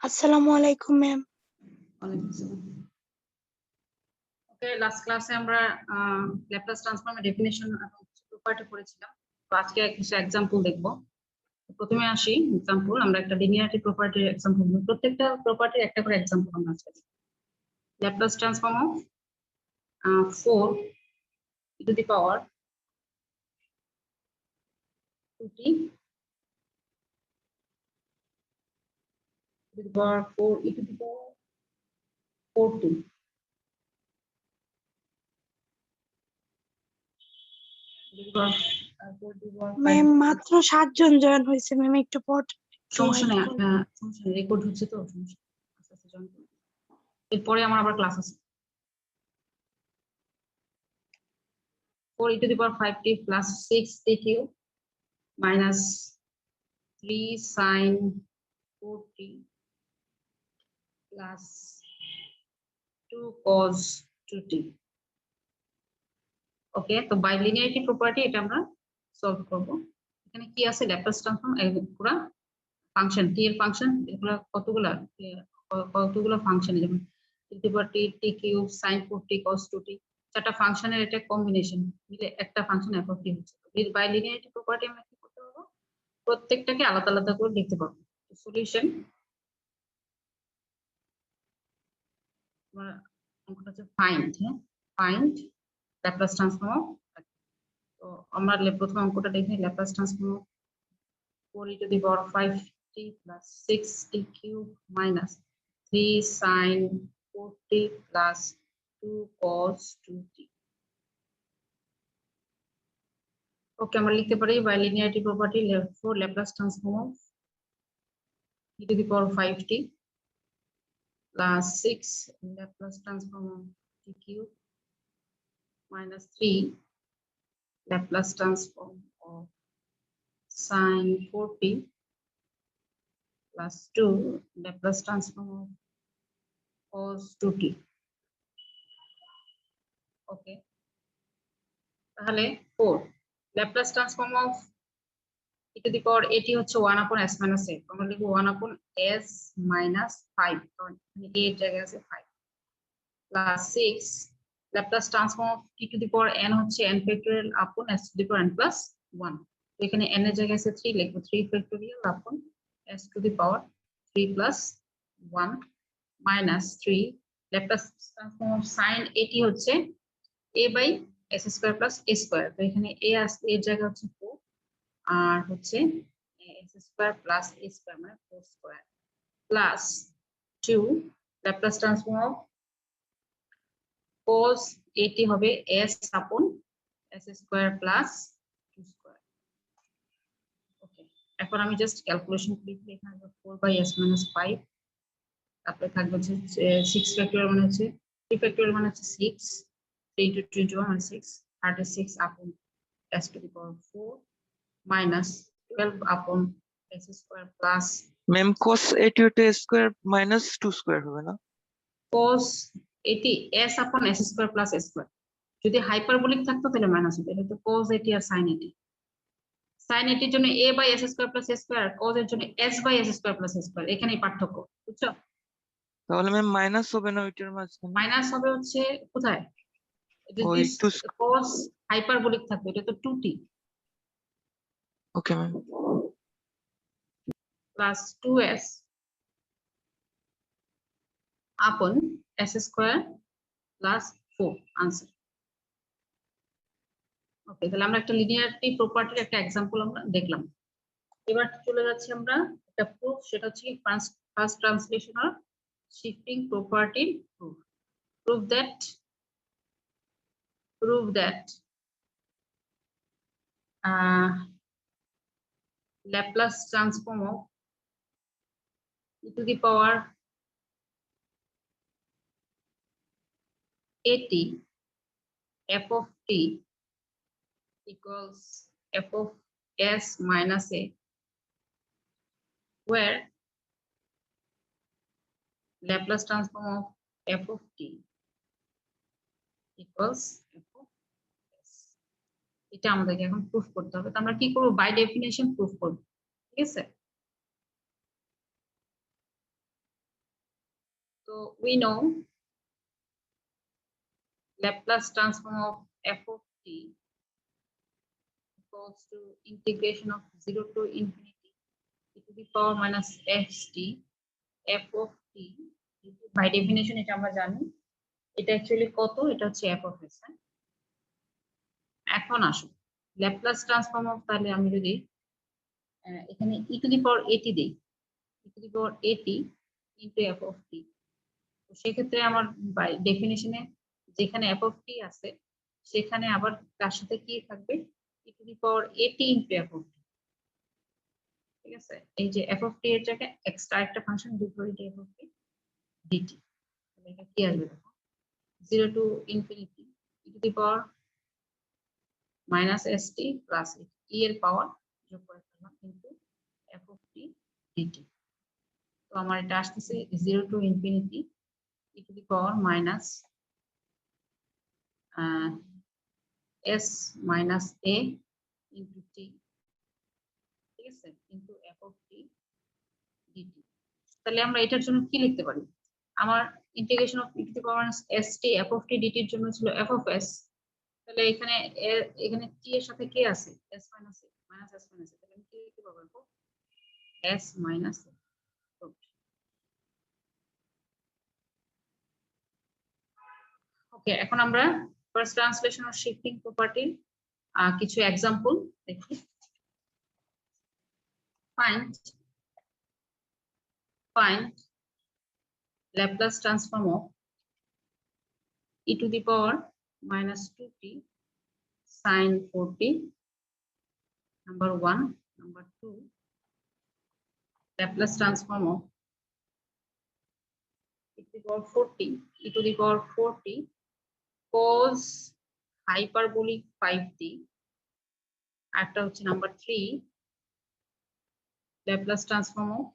আসসালামু আলাইকুম ম্যাম। ওকে, লাস্ট ক্লাসে আমরা ল্যাপ্লাস ট্রান্সফর্মের ডেফিনিশন এবং প্রপার্টি পড়েছিলাম। তো আজকে কিছু এক্সাম্পল দেখব। প্রথমে আসি এক্সাম্পল, আমরা একটা লিনিয়ারিটি প্রপার্টির এক্সাম্পল নেব। প্রত্যেকটা প্রপার্টির একটা করে এক্সাম্পল আমরা আজকে দেখব। Laplace transform of 4 e to the power 2t to the power 4 e to the power 4t ma'am মাত্র 7 জন জয়েন হয়েছে ম্যাম, একটু পর সমস্যা নেই, রেকর্ড হচ্ছে তো সমস্যা। আস্তে আস্তে জয়েন করুন, এরপরে আমার আবার ক্লাস আছে। 4 e to the power 5t plus 6t cube minus 3 sin 4t plus 2 cos 2t। ওকে, তো বাই লিনিয়ারিটি প্রপার্টি এটা আমরা সলভ করব। এখানে কি আছে, ল্যাপ্লাস ট্রান্সফর্ম পুরো ফাংশন টি এর ফাংশন, এগুলো কতগুলো ফাংশন, যেমন e to the power t t cube sin 4t cos 2t, চারটা ফাংশনের এটা কম্বিনেশন মিলে একটা ফাংশন f of t হচ্ছে। বাই লিনিয়ারিটি প্রপার্টি আমরা কি করতে পারবো, প্রত্যেকটাকে আলাদা আলাদা করে লিখতে পারবো। সলিউশন অঙ্কটা হচ্ছে ফাইন্ড, ফাইন্ড ল্যাপ্লাস ট্রান্সফর্ম। তো আমরা প্রথম অঙ্কটা দেখি, Laplace transform 4 e to the power 5t plus 6t cube minus 3 sin 4t plus 2 cos 2t। Okay, আমরা লিখতে পারি by linearity property for Laplace transform of e to the power 5t plus 6 Laplace transform of t cube minus 3 Laplace transform of sin 4t plus 2 Laplace transform of cos 2t। ওকে, তাহলে 4 Laplace transform of e to the power at হচ্ছে 1 upon s minus a, আমরা লিখব 1 upon s minus 5, কারণ a এর জায়গায় আছে 5 plus 6 Laplace transform of t to the power n হচ্ছে n factorial upon s to the power n plus 1। তো এখানে n এর জায়গায় আছে 3, লিখব 3 factorial upon s to the power 3 plus 1 minus 3 Laplace transform of sin at হচ্ছে a by s square plus a square। তো এখানে a এর জায়গা হচ্ছে 4 আর হচ্ছে s square plus a square মানে 4 square plus 2 Laplace transform of cos 80 হবে s upon s square plus 2 square। ওকে, এখন আমি জাস্ট ক্যালকুলেশন করি, এখানে 4 by s minus 5, তারপরে থাকবে হচ্ছে 6 ফ্যাক্টরিয়াল মানে হচ্ছে 3 ফ্যাক্টরিয়াল মানে হচ্ছে 6, 3 into 21 মানে 6, 36 upon s to the power 4 minus 12 upon s square plus ma'am cos 80 square minus 2 square হবে না? cos 80 s upon s square plus s square, যদি হাইপারবোলিক থাকতো তাহলে মাইনাস হতো। এটা তো cos 80 আর sin 80, sin 80 এর জন্য a by s square plus s square, cos এর জন্য s by s square plus s square, এখানেই পার্থক্য, বুঝছো? তাহলে ম্যাম মাইনাস হবে না ওইটার মাঝখানে? মাইনাস হবে হচ্ছে কোথায়, ওই cos হাইপারবোলিক থাকবে, এটা তো 2t okay ma'am plus 2s upon s square plus 4 answer. Okay, তাহলে আমরা একটা লিনিয়ারিটি প্রপার্টির একটা एग्जांपल আমরা দেখলাম। এবার চলে যাচ্ছি আমরা একটা প্রুফ, সেটা হচ্ছে first translation of shifting property proof. prove that Laplace transform of e to the power at f of t equals f of s minus a, where Laplace transform of f of t equals f of s। এটা আমাদেরকে এখন proof করতে হবে। তো আমরা কি করব, by definition proof করব, ঠিক আছে? we know Laplace transform of f of t equals to integration of 0 to infinity e to the power minus xt f of t by definition এটা আমরা জানি এটা অ্যাকচুয়ালি কত এটা হচ্ছে f of s হ্যাঁ? এখন আসুন ল্যাপ্লাস ট্রান্সফর্ম অফ তাহলে আমি যদি এখানে e to the power at দেই e to the power at into f of t তো সেক্ষেত্রে আমার বাই ডেফিনিশনে যেখানে f of t আছে সেখানে আবার তার সাথে কি থাকবে e to the power at into f of t ঠিক আছে এই যে f of t এর জায়গায় এক্সট্রা একটা ফাংশন বিপরীত f of t dt তাহলে এটা কি আসবে দেখো 0 to infinity e to the power minus st plus e এর পাওয়ার যোগ করে ফেললাম কিন্তু f of t dt তো আমার এটা আসতেছে 0 to infinity e to the power minus s minus a into t ঠিক আছে কিন্তু f of t dt তাহলে আমরা এটার জন্য কি লিখতে পারি আমার integration of e to the power minus st f of t dt এর জন্য ছিল f of s তাহলে এখানে এখানে t এর সাথে কে আছে s minus a minus s minus a তাহলে আমি কি লিখতে পারবো s minus a ওকে এখন আমরা first translation of shifting property কিছু এক্সাম্পল দেখি find Laplace transform of e to the power minus 2t sin 4t number 1 number 2 Laplace transform of e to the power 4t e to the power 4t cos hyperbolic 5t একটা হচ্ছে number 3 Laplace transform of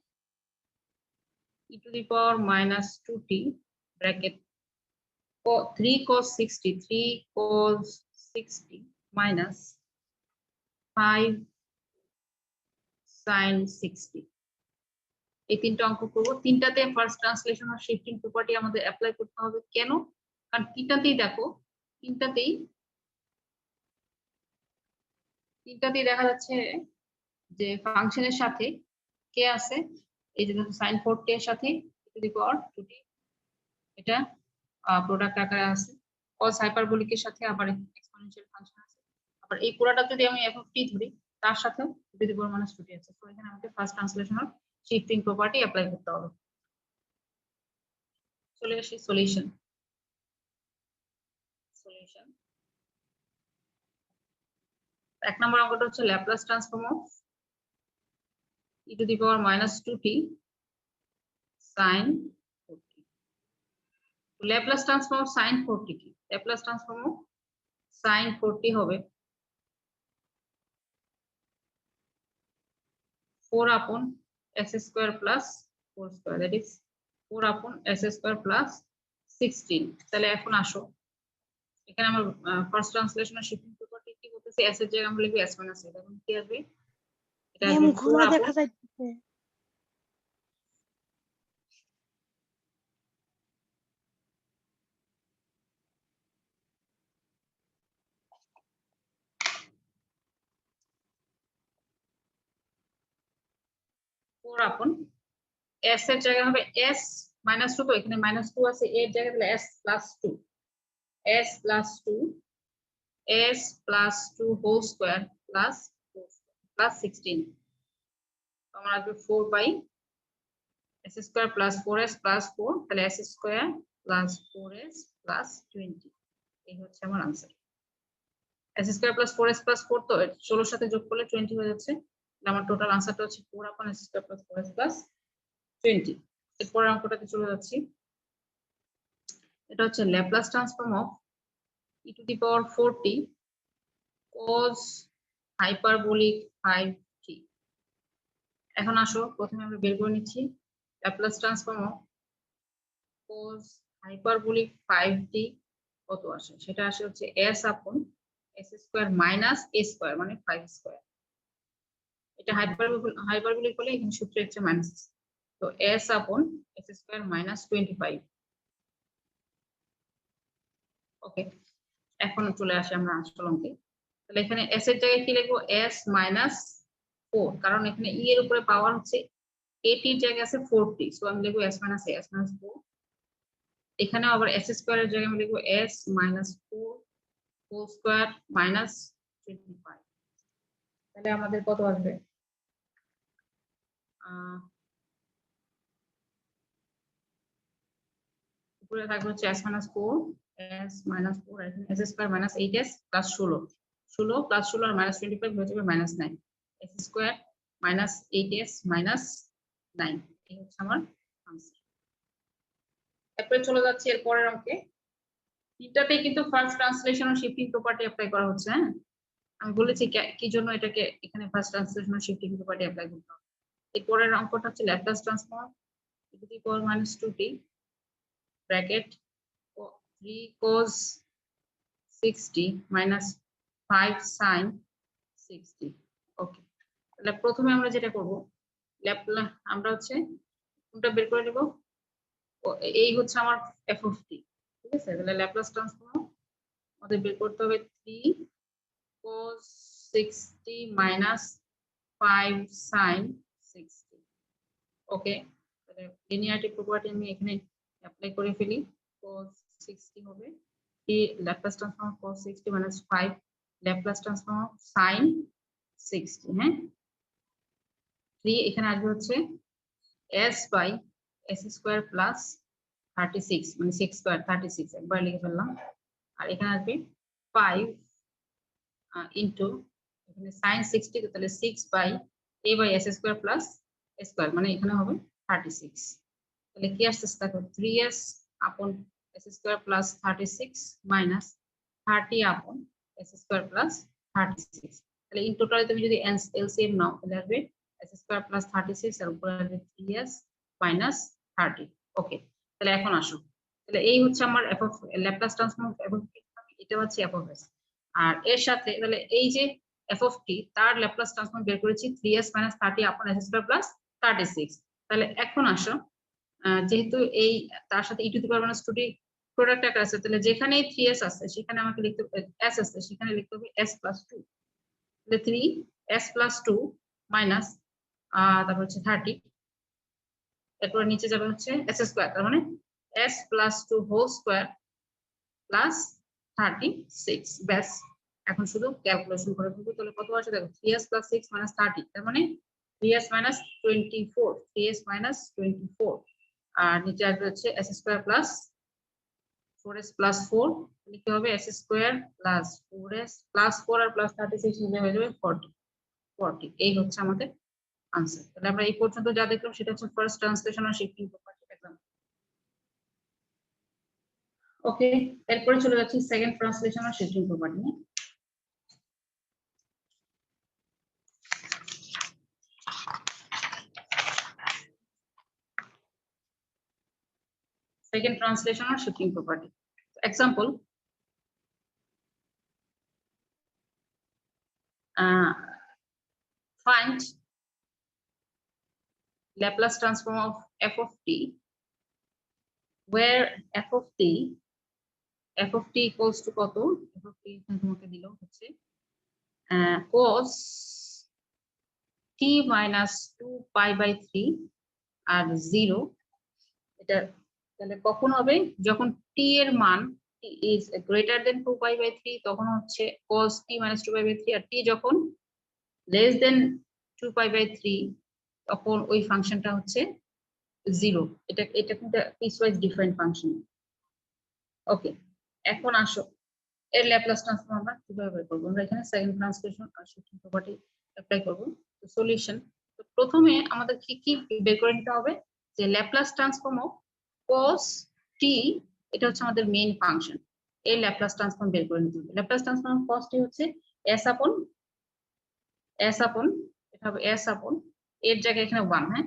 e to the power minus 2t bracket 3 cos 60 3 cos 60 minus 5 sin 60 এই তিনটা অঙ্ক করব তিনটাতে first translation of shifting property আমাদের apply করতে হবে কেন কারণ তিনটাতেই দেখো তিনটাতেই দেখা যাচ্ছে যে ফাংশনের সাথে কে আছে এই যে sin 4t এর সাথে e to the power 2t এটা প্রোডাক্ট আকারে আছে cos হাইপারবোলিক এর সাথে আবার এক্সপোনেনশিয়াল ফাংশন আছে আবার এই পুরোটা যদি আমি f of t ধরি তার সাথেও e to the power minus 2t আছে তো এখানে আমাকে first translation of shifting property apply করতে হবে চলে আসি সলিউশন এক নম্বর অঙ্কটা হচ্ছে Laplace transform of e to the power minus 2t sin 4t Laplace transform of sin 4t কি Laplace transform of sin 4t হবে 4 upon s square plus 4 square that is 4 upon s square plus 16 তাহলে এখন আসো এখানে আমরা first ট্রান্সলেশনের shifting property কি বলতেছি s এর জায়গায় আমরা লিখব s minus a তখন কি আসবে এটা আসবে ঘোড়া দেখা যাচ্ছে 4 upon s এর জায়গায় হবে s minus 2 তো এখানে minus 2 আছে a এর জায়গায় তাহলে s plus 2 s plus 2 s plus 2 whole square plus 16 তো আমরা আসবে 4 by s square plus 4s plus 4 তাহলে s square plus 4s plus 20 এই হচ্ছে আমার answer s square plus 4s plus 4 তো 16 এর সাথে যোগ করলে 20 হয়ে যাচ্ছে আমার টোটাল आंसरটা হচ্ছে 4 upon s square plus 4s plus 20 এরপর অঙ্কটাতে চলে যাচ্ছি এটা হচ্ছে Laplace transform of e to the power 4t cos hyperbolic 5t এখন আসো প্রথমে আমরা বের করে নিচ্ছি Laplace transform of cos hyperbolic 5t কত আসে সেটা আসে হচ্ছে s upon s square minus a square মানে 5 square এটা হাইপারবোলিক হলে এখানে সূত্র হচ্ছে মাইনাস তো s upon s square minus 25 ওকে, এখন চলে আসি আমরা আসল অঙ্কে। তাহলে এখানে s এর জায়গায় কি লিখবো, s মাইনাস 4, কারণ এখানে e এর উপরে পাওয়ার হচ্ছে 80 এর জায়গায় আছে 40, সো আমি লিখবো s মাইনাস 4। এখানে আবার s স্কয়ার এর জায়গায় আমি লিখবো s minus 4 whole square minus 25। তাহলে আমাদের কত আসবে, উপরে থাকবে হচ্ছে s মাইনাস 4, s মাইনাস 4, আর এখানে s square minus 8s plus 16 plus 16 আর মাইনাস 25 হয়ে যাবে minus 9, s square minus 8s minus 9। এই হচ্ছে আমার আনসার। এরপরে চলে যাচ্ছি এর পরের অঙ্কে। তিনটাতেই কিন্তু ফার্স্ট ট্রান্সলেশন ও শিফটিং প্রপার্টি অ্যাপ্লাই করা হচ্ছে। হ্যাঁ, আমি বলেছি কি জন্য এটাকে এখানে ফার্স্ট ট্রান্সলেশন ও শিফটিং প্রপার্টি অ্যাপ্লাই করতে হবে। এর পরের অঙ্কটা হচ্ছে Laplace transform e to the power minus 2t bracket 3 cos 60 minus 5 sin 60। ওকে, তাহলে প্রথমে আমরা যেটা করব, আমরা হচ্ছে কোনটা বের করে নেব, এই হচ্ছে আমার f of t, ঠিক আছে। তাহলে ল্যাপ্লাস ট্রান্সফর্ম আমাদের বের করতে হবে 3 cos 60 minus 5 sin 60। ওকে, তাহলে লিনিয়ারিটি প্রপার্টি আমি এখানে অ্যাপ্লাই করে ফেলি। cos 60 হবে t Laplace transform cos 60 minus 5 Laplace transform sin 60। হ্যাঁ, 3 এখানে আসবে হচ্ছে s by s square plus 36, মানে 6 স্কয়ার 36 একবার লিখে ফেললাম। আর এখানে আসবে 5 ইনটু এখানে sin 60, তাহলে 6 by a by s square plus square, মানে এখানে হবে 36। তাহলে কি আসছে, দেখো 3s আপন s স্কয়ার প্লাস 36 মাইনাস 30 আপন s স্কয়ার প্লাস 36। তাহলে ইন টোটালি তুমি যদি এলসিএম নাও তাহলে আসবে s স্কয়ার প্লাস 36 আর উপরে আসবে 3s মাইনাস 30। ওকে, তাহলে এখন আসো, তাহলে এই হচ্ছে আমার f of Laplace transform f of t, এটা হচ্ছে f অফ s। আর এর সাথে তাহলে এই যে f অফ t তার ল্যাপ্লাস ট্রান্সফর্ম বের করেছি 3s মাইনাস 30 আপন s স্কয়ার প্লাস 36। তাহলে এখন আসো, যেহেতু এই তার সাথে e two the power minus 2t product আকারে আছে, তাহলে যেখানে 3s আছে সেখানে আমাকে লিখতে হবে s আছে সেখানে লিখতে হবে s প্লাস 2। তাহলে 3s প্লাস 2 মাইনাস তারপর হচ্ছে 30, এরপর নিচে যাবে হচ্ছে s স্কয়ার, তার মানে s plus 2 whole square plus 36। ব্যাস, এখন শুধু ক্যালকুলেশন করে ফেলবো। তাহলে কত আসে দেখো, 3s প্লাস 6 মাইনাস 30, তার মানে 3s মাইনাস 24, 3s মাইনাস 24। আর নিচে আসবে হচ্ছে s square plus 4s plus 4, লিখতে হবে s square plus 4s plus 4 আর প্লাস 36 মিলে হয়ে যাবে 40। এই হচ্ছে আমাদের আনসার। তাহলে আমরা এই পর্যন্ত যা দেখলাম সেটা হচ্ছে ফার্স্ট ট্রান্সলেশন আর শিফটিং প্রপার্টি দেখলাম। ওকে, এরপরে চলে যাচ্ছি সেকেন্ড ট্রান্সলেশন আর shifting property. Second translation or shifting property. Example, find Laplace transform of f of t, where f of t equals to কত, f of t তোমাকে দিল হচ্ছে cos t minus 2 pi by 3 আর 0। এটা তাহলে কখন হবে, যখন t এর মান is greater than 2 pi by 3 তখন হচ্ছে cos t minus 2 pi by 3, R t যখন less than 2 pi by 3 তখন ওই ফাংশনটা হচ্ছে 0। এটা কিন্তু পিসওয়াইজ ডিফারেন্ট ফাংশন। ওকে, এখন আসো এর ল্যাপ্লাস ট্রান্সফর্ম আমরা কিভাবে বের করব। আমরা এখানে সেকেন্ড ট্রান্সলেশন আর শিফটিং প্রপার্টি অ্যাপ্লাই করব। তো সলিউশন, তো প্রথমে আমাদের কি বের করে নিতে হবে, যে Laplace transform of cos t, এটা হচ্ছে আমাদের মেইন ফাংশন, এই ল্যাপ্লাস ট্রান্সফর্ম বের করে নিতে হবে। Laplace transform of cos t হচ্ছে s আপন এটা হবে s আপন এর জায়গায় এখানে 1, হ্যাঁ,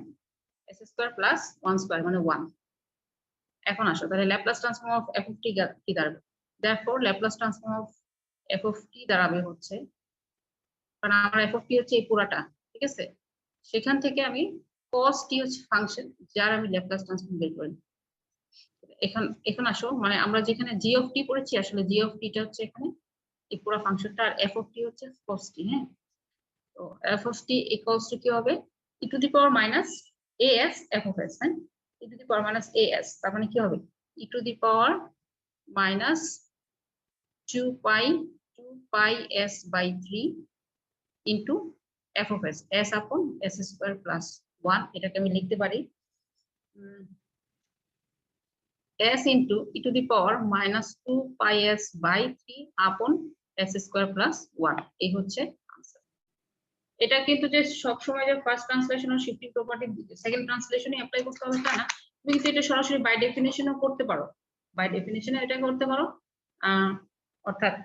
s স্কয়ার প্লাস 1 স্কয়ার মানে 1। এখন আসো, তাহলে Laplace transform of f of t কি দাঁড়াবে, therefore Laplace transform of f of t দাঁড়াবে হচ্ছে, কারণ আমার f of t হচ্ছে এই পুরাটা, ঠিক আছে, সেখান থেকে আমি cos t হচ্ছে ফাংশন যার আমি ল্যাপ্লাস ট্রান্সফর্ম বের করি। এখন আসো, মানে আমরা যেখানে জি অফ টি পড়েছি, আসলে জি অফ টিটা হচ্ছে এখানে এই পুরো ফাংশনটা, আর এফ অফ টি হচ্ছে cos t, হ্যাঁ। তো f of t equals to কি হবে, e to the power minus a s f of s, হ্যাঁ, e to the power minus a s, তার মানে কি হবে, e to the power minus 2 pi s by 3 into f of s, s upon S square plus 1, এটাকে আমি লিখতে পারি s into e to the power minus 2 pi s by 3 upon s square plus 1, এই হচ্ছে answer. এটা কিন্তু যে সব সময় যে ফার্স্ট ট্রান্সলেশন আর শিফটিং প্রপার্টি সেকেন্ড ট্রান্সলেশনে অ্যাপ্লাই করতে হবে তা না, তুমি কিন্তু এটা সরাসরি বাই ডেফিনিশনও করতে পারো, বাই ডেফিনিশনে এটা করতে পারো। অর্থাৎ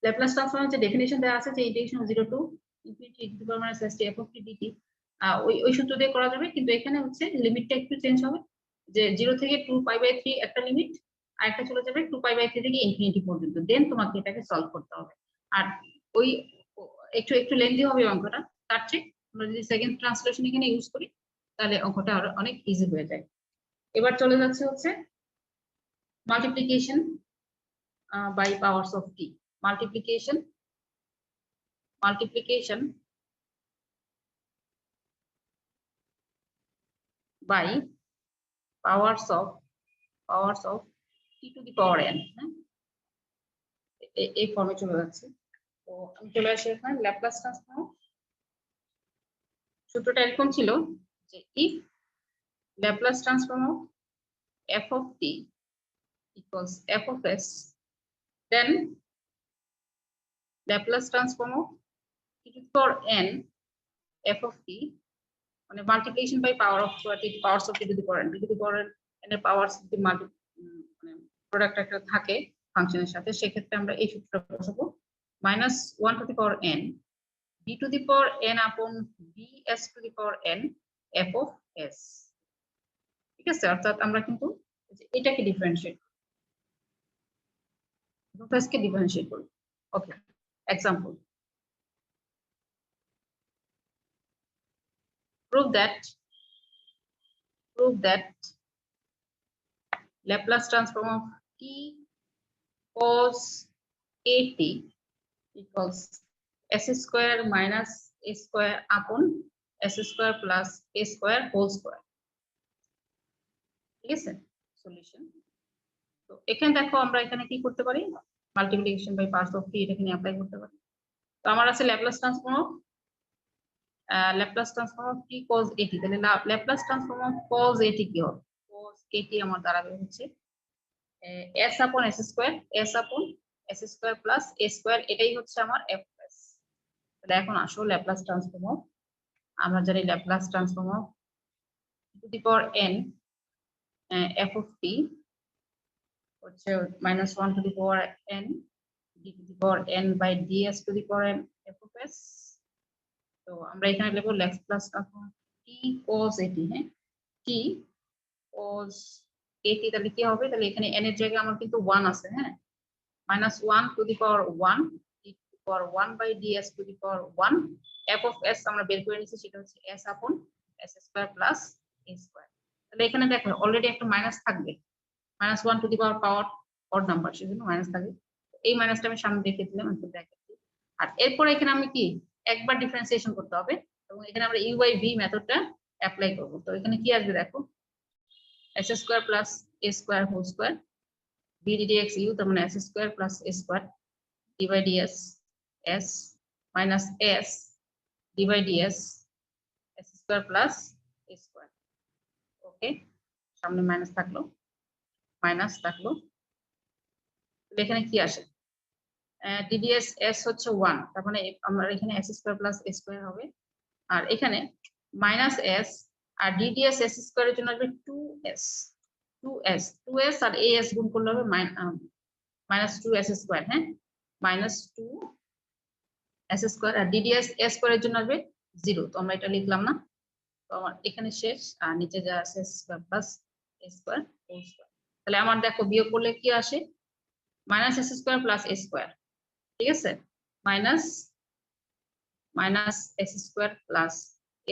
ল্যাপ্লাস ট্রান্সফর্মের যে ডেফিনিশন দেওয়া আছে যে integration 0 to infinity e to the power minus s t f of t dt, ওই সূত্র দিয়ে করা যাবে, কিন্তু এখানে হচ্ছে লিমিটটা একটু চেঞ্জ হবে, যে 0 থেকে 2 pi/3 একটা লিমিট, আর একটা চলে যাবে 2 pi/3 থেকে ইনফিনিটি পর্যন্ত, দেন তোমাকে এটাকে সলভ করতে হবে। আর ওই একটু লেন্দি হবে অঙ্কটা, তার ঠিক আমরা যদি সেকেন্ড ট্রান্সলেশন এখানে ইউজ করি তাহলে অঙ্কটা আরো অনেক ইজি হয়ে যায়। এবার চলে যাচ্ছে হচ্ছে multiplication by powers of T, multiplication by powers of t to the power n, হ্যাঁ, এই ফর্মে চলে যাচ্ছে। তো আমি চলে আসি এখানে ল্যাপ্লাস ট্রান্সফর্ম, সূত্রটা এরকম ছিল যে if Laplace transform of f of t equals f of s, then Laplace transform of t to the power n f of t, মানে multiplication by powers of t to the power n, t to the power n এর powers যদি মানে product একটা থাকে ফাংশনের সাথে, সেক্ষেত্রে আমরা এই সূত্রটা বসাবো -1 to the power n b to the power n upon bs to the power n f of s, ঠিক আছে। অর্থাৎ আমরা কিন্তু এটাকে ডিফারেন্সিয়েট করি। ওকে, example, prove that Laplace transform of t cos at equals s square minus a square upon s square plus a square whole square, ঠিক আছে। Solution, তো এখানে দেখো আমরা এখানে কি করতে পারি, মাল্টিপ্লিকেশন বাই পাওয়ারস অফ টি এটা এখানে অ্যাপ্লাই করতে পারি। তো আমার আছে Laplace transform of t cos at, তাহলে Laplace transform of cos at কি হবে, cos at আমার দাঁড়াবে হচ্ছে s upon s square plus a square, এটাই হচ্ছে আমার f of s। তাহলে এখন আসো ল্যাপ্লাস ট্রান্সফর্ম অফ, আমরা জানি Laplace transform of two the power n f of t হচ্ছে -1 to the power n d to the power n by ds to the power n f of s। তো আমরা এখানে লিখব Laplace transform t cos at, হ্যাঁ, t cos at, তাহলে কি হবে, তাহলে এখানে n এর জায়গায় আমার কিন্তু 1 আছে, হ্যাঁ, -1 to the power 1 d to the power 1 by ds to the power 1 f of s আমরা বের করে নিয়েছি, সেটা হচ্ছে s upon s square plus a square। তাহলে এখানে দেখো অলরেডি একটা মাইনাস থাকবে, -1 to the power odd number, সেজন্য মাইনাস থাকবে, এই মাইনাসটা আমি সামনে রেখে দিলাম, একটু দেখাচ্ছি। আর এরপর এখানে আমি কি একবার ডিফারেন্সিয়েশন করতে হবে, এবং এখানে আমরা u by v মেথডটা অ্যাপ্লাই করব। তো এখানে কি আসবে দেখো, s square plus a square whole square b dx u, তার মানে s square plus a square d by ds s minus s d by ds s square plus a square। ওকে, সামনে minus থাকলো, এখানে কি আসে, dd's s হচ্ছে 1, তার মানে আমরা এখানে s square plus a square হবে, আর এখানে মাইনাস s, আর dd's s square এর জন্য আসবে 2s আর as গুণ করলে হবে -2s স্কয়ার, হ্যাঁ, -2s স্কয়ার, আর dd's s স্কয়ার এর জন্য আসবে 0, তো আমরা এটা লিখলাম না, তো আমার এখানে শেষ, আর নিচে যা আছে s square plus a square whole square. তাহলে আমার দেখো বিয়োগ করলে কি আসে, -s square plus a square, ঠিক আছে, minus s square plus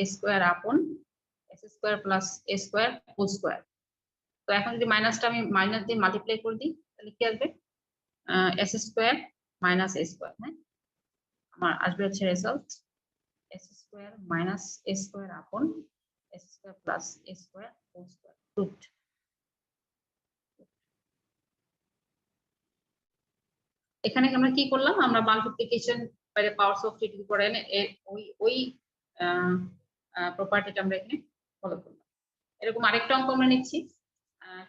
a square upon s square plus a square whole square, তো এখন যদি মাইনাসটা আমি মাইনাস দিয়ে মাল্টিপ্লাই করে দিই তাহলে কি আসবে S square minus A square, হ্যাঁ আমার আসবে হচ্ছে result S square minus A square upon S square plus A square whole square root. এখানে আমরা কি করলাম, আমরা multiplication by the powers of T to the power n ওই প্রপার্টিটা আমরা এখানে ফলো করলাম। এরকম আরেকটা অঙ্ক আমরা নিচ্ছি,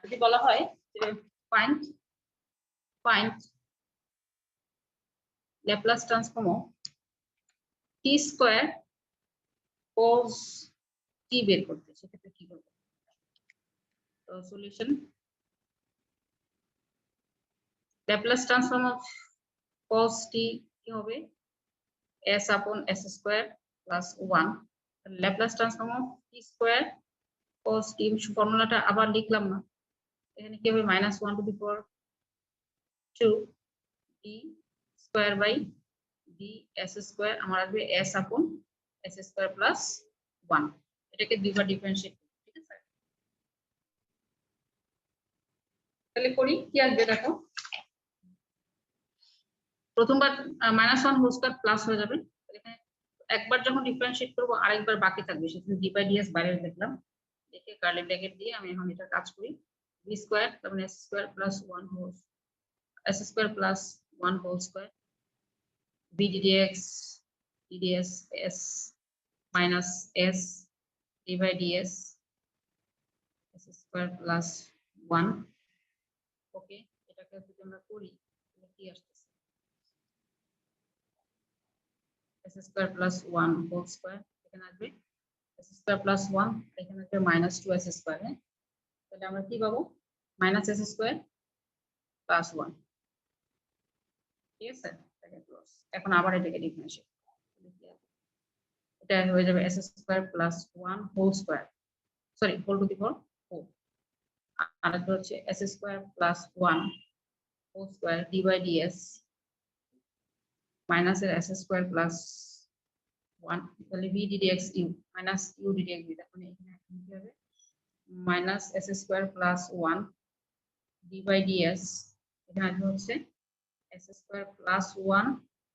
যদি বলা হয় যে find Laplace transform of T square cos t বের করতে, সেক্ষেত্রে কি করবো? তো solution Laplace transform of cos t কি হবে s আপন s square plus 1, Laplace transform of t square cos t ফর্মুলাটা আবার লিখলাম না, এখানে কি হবে -1 to the power 2 d square by d s square, আমার আসবে s আপন s স্কয়ার প্লাস 1, এটাকে দুইবার ডিফারেন্সিয়েট করি, ঠিক আছে? তাহলে করি কি আসবে দেখো, প্রথমবার -1 হোল স্কয়ার প্লাস হয়ে যাবে, এখানে একবার যখন ডিফারেন্সিয়েট করব আরেকবার বাকি থাকবে, সেজন্য d বাই ds বাইরে দেখলাম, দেখে কার্লি ব্র্যাকেট দিয়ে আমি এখন এটা কাজ করি, b স্কয়ার তার মানে s square plus 1 whole s square plus 1 whole square b ddx ds s minus s d by ds s square plus 1। Okay, এটাকে যদি আমরা করি তাহলে কি আসছে s square plus 1 whole square, এখানে আসবে s স্কয়ার প্লাস 1, এখানে আসবে -2s স্কয়ার, হ্যাঁ তাহলে আমরা কি পাবো -s স্কয়ার প্লাস 1, ঠিক আছে? এখন আবার এটাকে ডিফারেন্সিয়েট, এটা হয়ে যাবে s square plus 1 whole square, sorry whole to the power 4, আর এটা হচ্ছে s square plus 1 whole square d by ds minus এর s স্কয়ার প্লাস 1, তাহলে v ddx u minus u ddx v, তখন এখানে কি হবে minus s square plus 1 d by ds, এখানে হচ্ছে s square plus 1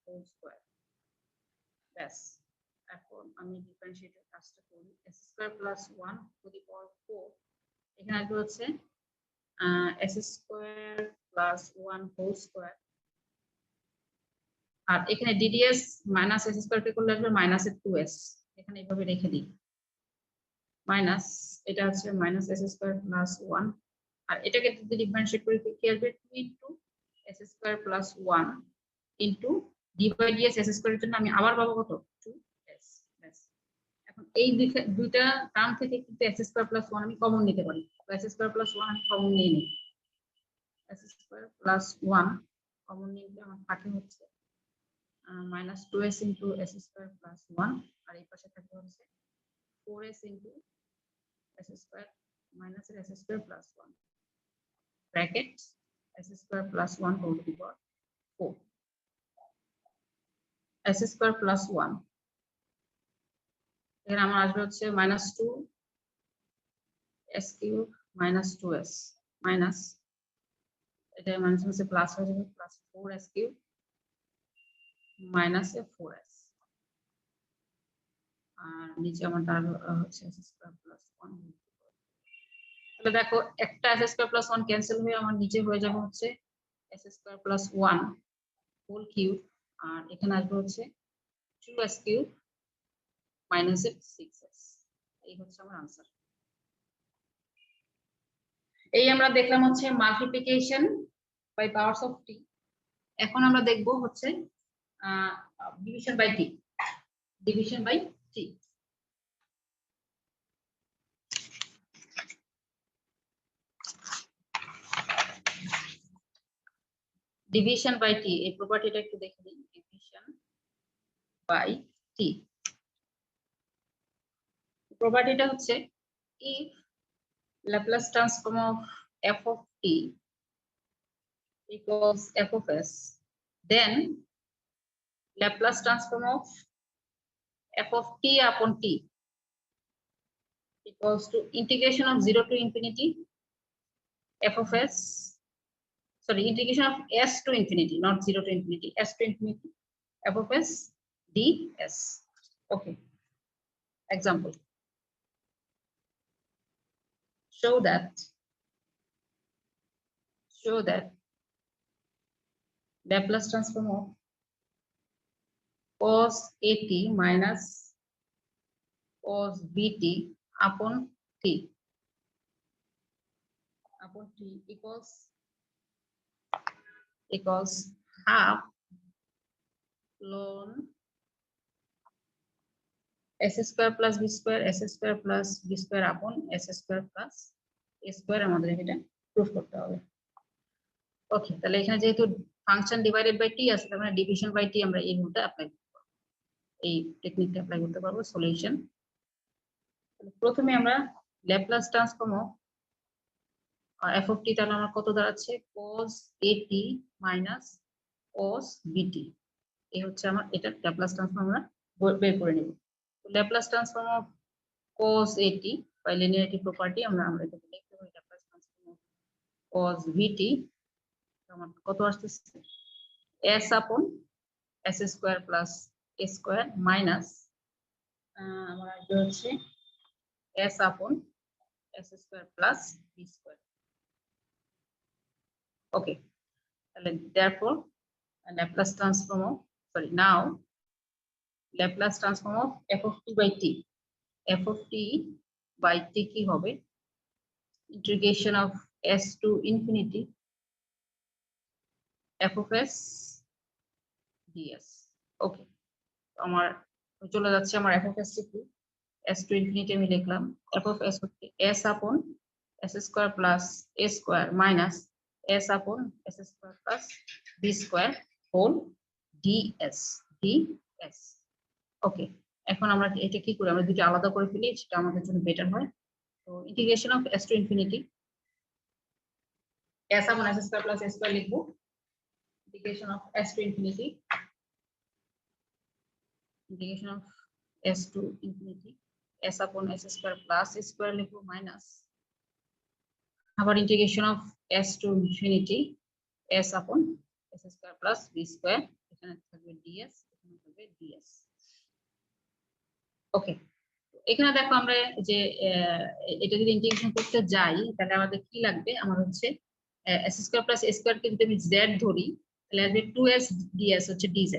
whole square, ব্যাস। এখন আমি ডিফারেন্সিয়েটের কাজটা করি, s square plus 1 to the power 4, এখানে আসবে হচ্ছে s square plus 1 whole square, আর এখানে ddx মাইনাস s স্কয়ার কে করলে আসবে মাইনাস এর 2s, এখানে এইভাবে রেখে দিই মাইনাস, এটা হচ্ছে মাইনাস s স্কয়ার প্লাস 1, আর এটাকে যদি ডিফারেন্সিয়েট করি কি আসবে 2 into s square plus 1 into d by ds s স্কয়ারের জন্য আমি আবার পাবো কত 2s, ব্যাস। এখন এই দুইটা টার্ম থেকে কিন্তু s স্কয়ার প্লাস 1 আমি কমন নিতে পারি, s স্কয়ার প্লাস 1 আমি কমন নিয়ে নিই, s স্কয়ার প্লাস 1 কমন নিলে আমার থাকে হচ্ছে -2s into s square plus 1, আর এই পাশে থাকবে হচ্ছে 4s into s square minus এর s square plus 1 bracket s square plus 1 whole to the power 4, s square plus 1, এখানে আমার আসবে হচ্ছে -2 s cube minus 2s minus, এটা মাইনাস প্লাস হয়ে যাবে plus 4s cube minus 4s, আর নিচে আমার তার হচ্ছে s স্কয়ার প্লাস 1, তাহলে দেখো একটা s স্কয়ার প্লাস 1 ক্যান্সেল হয়ে আমার নিচে হয়ে যাবে হচ্ছে s square plus 1 whole cube, আর এখানে আসবে হচ্ছে 2s কিউব মাইনাস 6s, এই হচ্ছে আমার আনসার। এই আমরা দেখলাম হচ্ছে multiplication by powers of t, এখন আমরা দেখব হচ্ছে division by t, division by t. Division by t এই প্রপার্টিটা একটু দেখে নিই, ডিভিশন বাই টি প্রপার্টিটা হচ্ছে if Laplace transform of f of t equals f of s, then Laplace transform of f of t upon t equals to integration of 0 to infinity f of s, sorry, integration of s to infinity, not 0 to infinity, s to infinity, f of s ds. Okay, example. Show that Laplace transform of cos at minus cos bt upon t equals half ln s square plus b square, s square plus b square upon s square plus a square আমাদের এটা proof করতে হবে। ওকে, তাহলে এখানে যেহেতু function divided by T আছে, তার মানে ডিভিশন বাই টি আমরা এই রুলটা অ্যাপ্লাই করতে পারবো, এই টেকনিকটা অ্যাপ্লাই করতে পারবো। সলিউশন, প্রথমে আমরা Laplace transform of f of t, তাহলে আমার কত দাঁড়াচ্ছে cos at minus cos bt, এই হচ্ছে আমার এটা ল্যাপ্লাস ট্রান্সফর্ম আমরা বের করে নেব। তো Laplace transform of cos at by linearity property আমরা এটাকে লিখতে পারি Laplace transform of cos bt, আমার কত আসছে s upon s square plus a square minus আমার আসবে হচ্ছে s upon s square plus b square। Okay, therefore Laplace transform of, now Laplace transform of f of t by t, f of t by t কি হবে integration of s to infinity f of s ds। Okay, আমার চলে যাচ্ছে আমার f of s কি s to infinity আমি লিখলাম f of s হচ্ছে s upon s square plus a square minus s upon s square plus b square whole ds। ওকে, এখন আমরা এটা কি করি, আমরা দুটো আলাদা করে ফেলি, সেটা আমাদের জন্য বেটার হয়। তো integration of s to infinity s upon s square plus a square লিখবো, integration of s to infinity, integration of s to infinity s upon s square plus a square লিখবো মাইনাস আবার integration of s to infinity s upon s square plus b square, এখানে থাকবে ds, এখানে থাকবে ds। ওকে, এখানে দেখো আমরা যে এটা যদি ইন্টিগ্রেশন করতে যাই তাহলে আমাদের কি লাগবে, আমার হচ্ছে s square plus a square কে যদি আমি z ধরি তাহলে আসবে 2s ds হচ্ছে dz।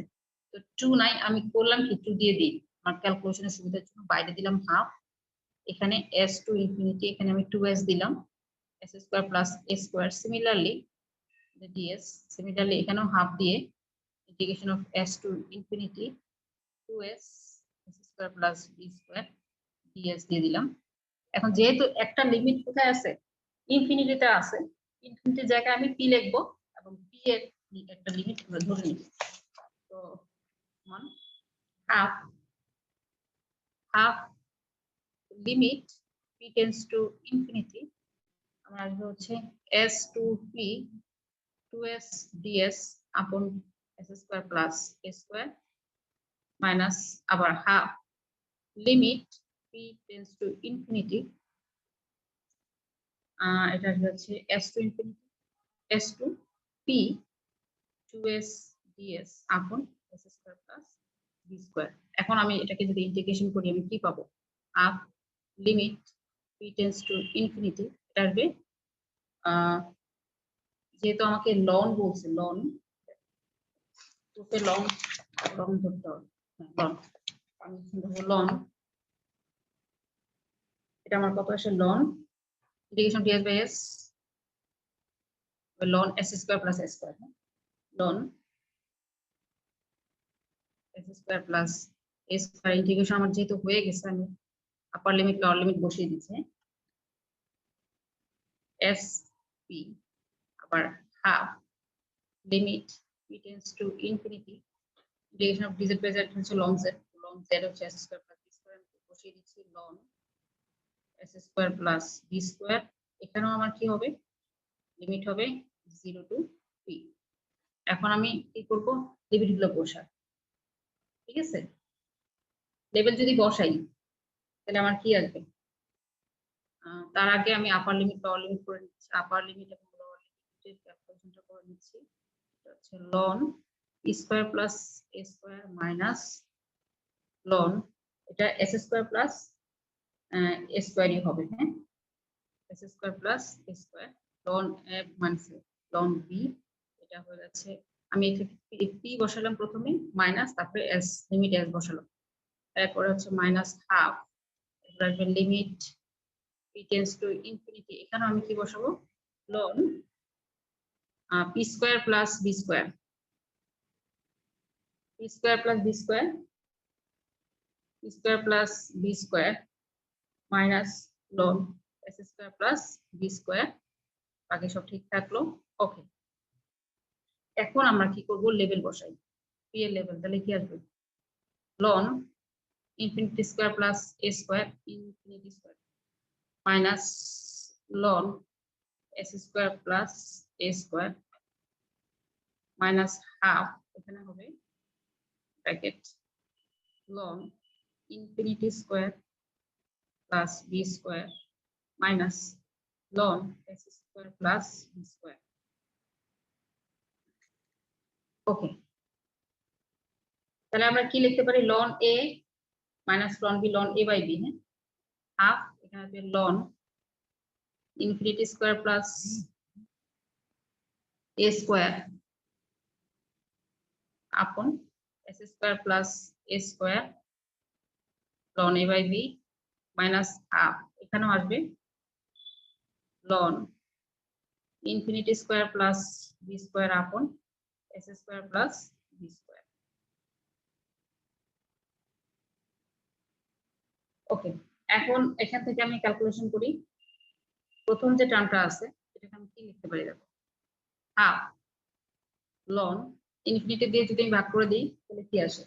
তো 2 নাই, আমি করলাম কি 2 দিয়ে দিই আমার ক্যালকুলেশনের সুবিধার জন্য, বাইরে দিলাম হাফ, এখানে s টু ইনফিনিটি, এখানে আমি 2s দিলাম s square plus a square, similarly ds, similarly এখানেও হাফ দিয়ে integration of s to infinity 2s s square plus b square ds দিয়ে দিলাম। এখন যেহেতু একটা লিমিট কোথায় আছে ইনফিনিটিতে আছে, ইনফিনিটির জায়গায় আমি p লিখবো এবং p এর একটা লিমিট আমরা ধরে নিব। তো মান half limit p tends to infinity, আমরা আসবে হচ্ছে s to p 2s ds upon s square plus a square minus আবার half limit p tends to infinity, এটা হচ্ছে s to infinity s to p 2s ds upon s square plus b square. এখন আমি এটাকে যদি integration করি আমি কি পাবো, half limit p tends to infinity, এটা আসবে যেহেতু আমাকে লন বলছে, লন লন ধরতে হবে, লন এটা আমার কত আসে loan integration ds by s ln s square plus s square, ln s square plus a square, integration আমার যেহেতু হয়ে গেছে আমি আপার লিমিট লোয়ার লিমিট বসিয়ে দিচ্ছি, s p আবার half limit p tends to infinity integration of dz by z হচ্ছে ln z হচ্ছে s square plus b square, বসিয়ে দিচ্ছি ln s square plus b square, এখানেও আমার কি হবে লিমিট হবে 0 টু p। এখন আমি কি করব, লিমিটগুলো বসাই, ঠিক আছে, লেভেল যদি বসাই তাহলে আমার কি আসবে, তার আগে আমি আপার লিমিট লোয়ার লিমিট করে নিচ্ছি, আপার লিমিট এবং লোয়ার লিমিটের ক্যালকুলেশনটা করে নিচ্ছি। এটা হচ্ছে লন স্কোয়ার প্লাস এ স্কোয়ার মাইনাস লন, এটা এস স্কোয়ার প্লাস এ স্কোয়ারই হবে, হ্যাঁ, এস স্কোয়ার প্লাস এ square ln f minus ln b, এটা হয়ে যাচ্ছে, আমি এখানে পি বসালাম প্রথমে মাইনাস, তারপরে এস লিমিট এস বসালাম, এরপরে হচ্ছে মাইনাস হাফ, এরপরে limit P tends to infinity, এখানে আমি কি বসাবো লন P square plus B square, P square plus B square, P square plus B square minus loan S square plus B square, বাকি সব ঠিক থাকলো। ওকে, এখন আমরা কি করব, লেভেল বসাই, পি এর লেভেল, তাহলে কি আসবে লন ইনফিনিটি স্কোয়ার প্লাস এ square infinity square minus loan S square plus এ স্কোয়ার মাইনাস হাফ, এখানে হবে bracket ln infinity square plus B square minus loan S square plus B square. Okay, তাহলে আমরা কি লিখতে পারি, ln a minus ln b, ln a by b, হ্যাঁ, half, এখানে হবে ln infinity square plus A square upon S square plus A square ln a by b minus half, এখানেও আসবে ln infinity square plus B square upon S square plus B square. Okay, এখন এখান থেকে আমি calculation করি, প্রথম যে টার্মটা আছে এটাকে আমি কি লিখতে পারি, দেখো হাফ লন ইনফিনিটি দিয়ে যদি আমি ভাগ করে দিই তাহলে কি আসে,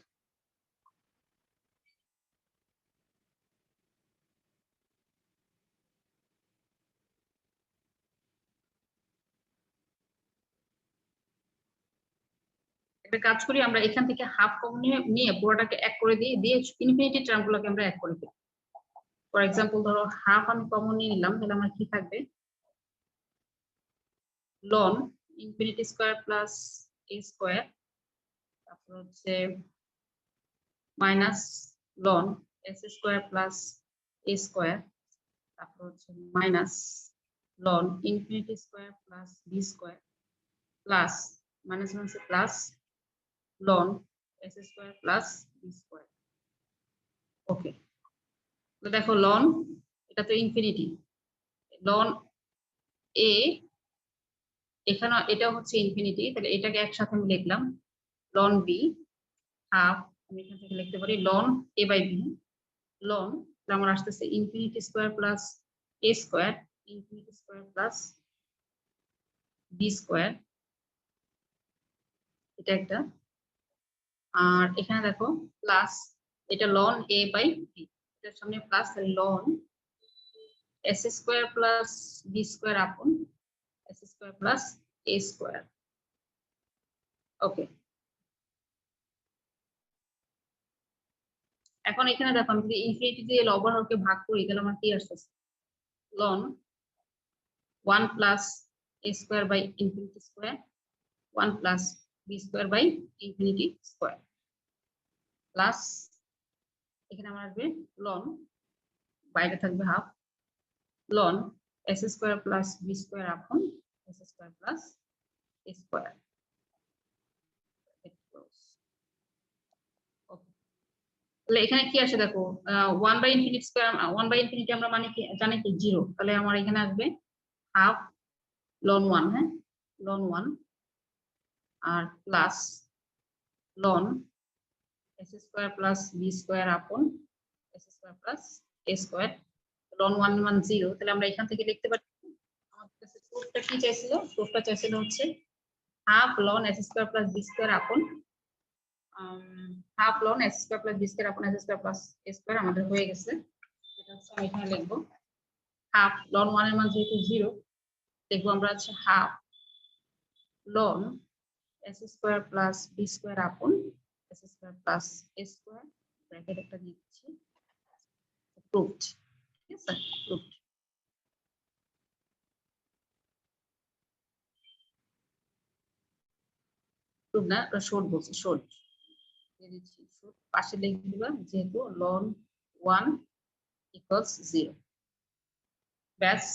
একটা কাজ করি, আমরা এখান থেকে হাফ কমন নিয়ে পুরোটাকে এক করে দিই, দিয়ে ইনফিনিটি টার্মগুলোকে আমরা এক করে দিই। ফর এক্সাম্পল ধরো হাফ আমি কমন নিয়ে নিলাম, তাহলে আমার কি থাকবে লন ইনফিনিটি স্কোয়ার প্লাস এ স্কোয়ার, তারপর হচ্ছে minus loan S square plus এ স্কোয়ার, তারপর হচ্ছে minus ln infinity square plus B square plus minus মাইনাসে plus loan S square plus B square. Okay, তো দেখো লন এটা তো ইনফিনিটি, লন এ এখানে এটা হচ্ছে ইনফিনিটি, তাহলে এটাকে একসাথে আমি লিখলাম লন বি হাফ, আমি এখান থেকে লিখতে পারি ln a by b ln, আমার আসতেছে ইনফিনিটি স্কোয়ার প্লাস এ square infinity square plus B square, এটা একটা, আর এখানে দেখো প্লাস এটা লন এ বাই বি, এটার সামনে plus loan S square plus B square upon S square plus এ স্কোয়ার। ওকে, এখন এখানে দেখো আমি যদি ইনফিনিটি দিয়ে লবার হরকে ভাগ করি তাহলে আমার কি আসতেছে লন 1 plus A square by infinity square 1 plus B square by infinity square plus এখানে আমার আসবে লন, বাইরে থাকবে হাফ লন S square plus B square upon S square plus এ স্কোয়ার। তাহলে এখানে কি আসে দেখো 1 by infinity square, 1 by infinity আমরা মানে কি জানি কি 0, তাহলে আমার এখানে আসবে হাফ লন 1, হ্যাঁ লন 1 আর plus loan S square plus B square upon S square plus এ স্কোয়ার, লন 1 মান 0, তাহলে আমরা এখান থেকে লিখতে পারি আমাদের কাছে প্রুফটা কি চাইছিল, প্রুফটা চাইছিল হচ্ছে হাফ লন S square plus B square upon half লন S square plus B square upon S square plus এ স্কোয়ার আমাদের হয়ে গেছে, এটা হচ্ছে আমি এখানে লিখবো হাফ লন 1 এর মান যেহেতু 0 লিখবো আমরা হচ্ছে হাফ লন S square plus B square upon S square plus এ স্কোয়ার, ব্র্যাকেট একটা দিচ্ছি প্রুফড, ঠিক আছে প্রুফড। প্রুভ না, শোড বলছি, শোড পাশে লিখে দিবা, যেহেতু লন 1 ইকুয়ালস 0। ব্যাস